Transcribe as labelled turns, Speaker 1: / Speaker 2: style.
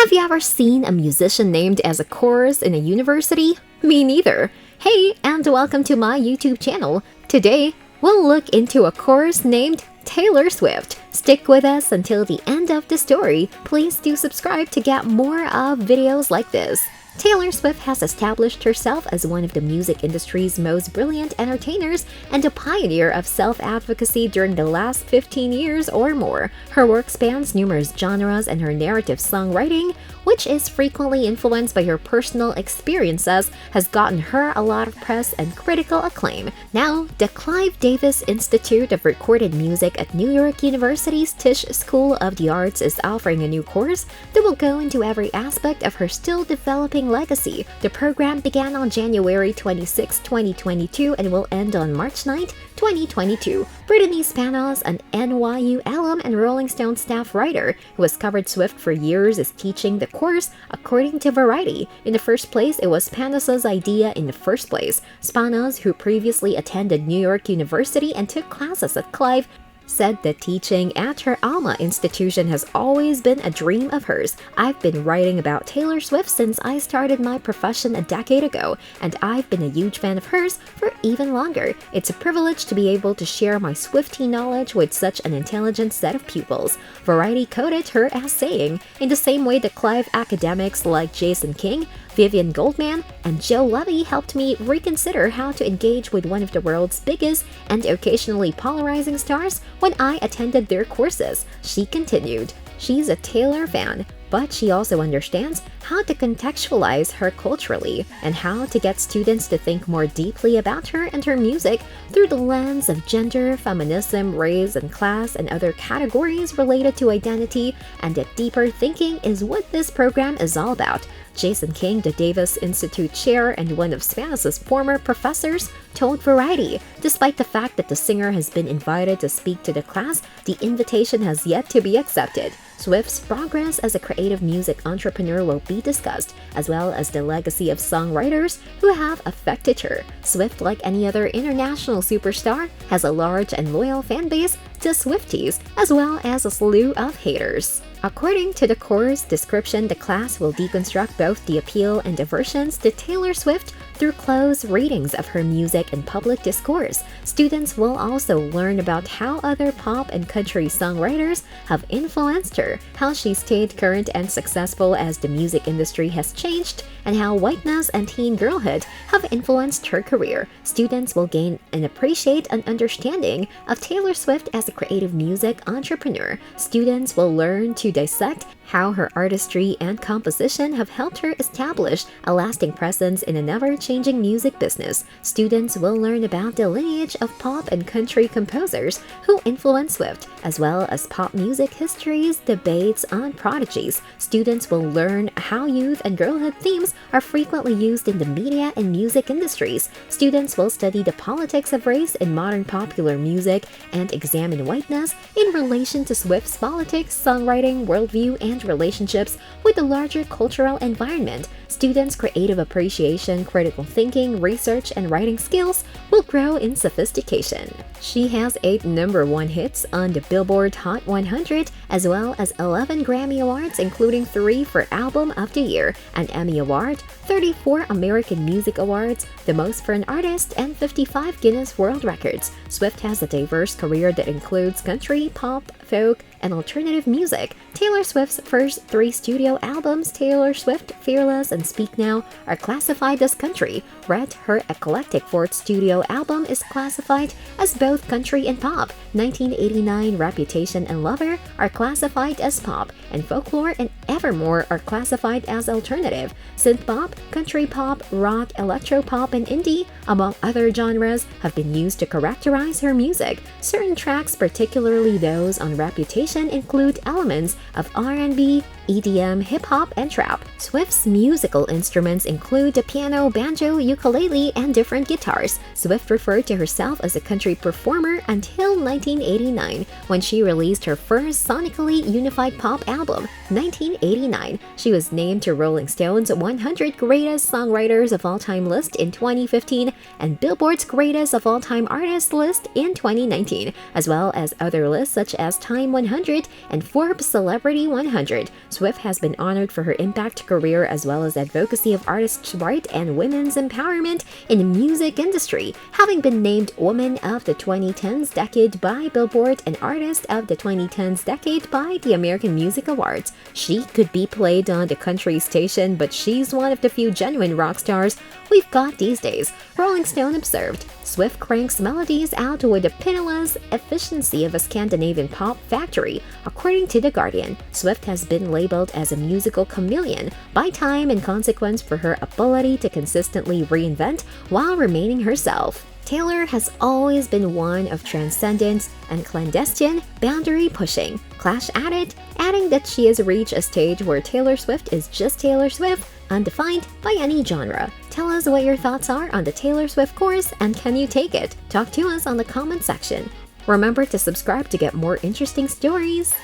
Speaker 1: Have you ever seen a musician named as a chorus in a university? Me neither. Hey, and welcome to my YouTube channel. Today, we'll look into a chorus named Taylor Swift. Stick with us until the end of the story. Please do subscribe to get more of videos like this. Taylor Swift has established herself as one of the music industry's most brilliant entertainers and a pioneer of self-advocacy during the last 15 years or more. Her work spans numerous genres, and her narrative songwriting, which is frequently influenced by her personal experiences, has gotten her a lot of press and critical acclaim. Now, the Clive Davis Institute of Recorded Music at New York University's Tisch School of the Arts is offering a new course that will go into every aspect of her still developing legacy. The program began on January 26, 2022 and will end on March 9, 2022. Brittany Spanos, an NYU alum and Rolling Stone staff writer who has covered Swift for years, is teaching the course, according to Variety. In the first place, it was Spanos' idea in the first place. Spanos, who previously attended New York University and took classes at Clive, said that teaching at her alma institution has always been a dream of hers. I've been writing about Taylor Swift since I started my profession a decade ago, and I've been a huge fan of hers for even longer. It's a privilege to be able to share my Swiftie knowledge with such an intelligent set of pupils. Variety quoted her as saying, in the same way that Clive academics like Jason King, Vivian Goldman, and Joe Levy helped me reconsider how to engage with one of the world's biggest and occasionally polarizing stars when I attended their courses. She continued, she's a Taylor fan, but she also understands how to contextualize her culturally and how to get students to think more deeply about her and her music through the lens of gender, feminism, race, and class, and other categories related to identity, and that deeper thinking is what this program is all about. Jason King, the Davis Institute chair and one of Spanos' former professors, told Variety. Despite the fact that the singer has been invited to speak to the class, the invitation has yet to be accepted. Swift's progress as a creative music entrepreneur will be discussed, as well as the legacy of songwriters who have affected her. Swift, like any other international superstar, has a large and loyal fan base to Swifties, as well as a slew of haters. According to the course description, the class will deconstruct both the appeal and aversions to Taylor Swift through close readings of her music and public discourse. Students will also learn about how other pop and country songwriters have influenced her, how she stayed current and successful as the music industry has changed, and how whiteness and teen girlhood have influenced her career. Students will gain and appreciate an understanding of Taylor Swift as a creative music entrepreneur. Students will learn to dissect how her artistry and composition have helped her establish a lasting presence in an ever-changing music business. Students will learn about the lineage of pop and country composers who influenced Swift, as well as pop music histories, debates on prodigies. Students will learn how youth and girlhood themes are frequently used in the media and music industries. Students will study the politics of race in modern popular music and examine whiteness in relation to Swift's politics, songwriting, worldview, and relationships with the larger cultural environment. Students' creative appreciation, critical thinking, research, and writing skills will grow in sophistication. She has 8 #1 hits on the Billboard Hot 100, as well as 11 Grammy Awards, including 3 for Album of the Year, an Emmy Award, 34 American Music Awards, the most for an artist, and 55 Guinness World Records. Swift has a diverse career that includes country, pop, folk, and alternative music. Taylor Swift's first 3 studio albums, Taylor Swift, Fearless, and Speak Now, are classified as country. Red, her eclectic 4th studio album, is classified as both country and pop. 1989, Reputation, and Lover are classified as pop, and Folklore and Evermore are classified as alternative. Synth pop, country pop, rock, electropop, and indie, among other genres, have been used to characterize her music. Certain tracks, particularly those on Reputation, include elements of R&B, EDM, hip-hop, and trap. Swift's musical instruments include the piano, banjo, ukulele, and different guitars. Swift referred to herself as a country performer until 1989, when she released her first sonically unified pop album, 1989. She was named to Rolling Stone's 100 Greatest Songwriters of All Time list in 2015 and Billboard's Greatest of All Time Artists list in 2019, as well as other lists such as Time 100 and Forbes Celebrity 100. Swift has been honored for her impact career as well as advocacy of artists' rights and women's empowerment in the music industry, having been named Woman of the 2010s Decade by Billboard and Artist of the 2010s Decade by the American Music Awards. She could be played on the country station, but she's one of the few genuine rock stars we've got these days, Rolling Stone observed. Swift cranks melodies out with the pitiless efficiency of a Scandinavian pop factory. According to The Guardian, Swift has been labeled as a musical chameleon by Time in consequence for her ability to consistently reinvent while remaining herself. Taylor has always been one of transcendence and clandestine boundary pushing. Clash added, adding that she has reached a stage where Taylor Swift is just Taylor Swift, undefined by any genre. Tell us what your thoughts are on the Taylor Swift chorus and can you take it? Talk to us on the comment section. Remember to subscribe to get more interesting stories.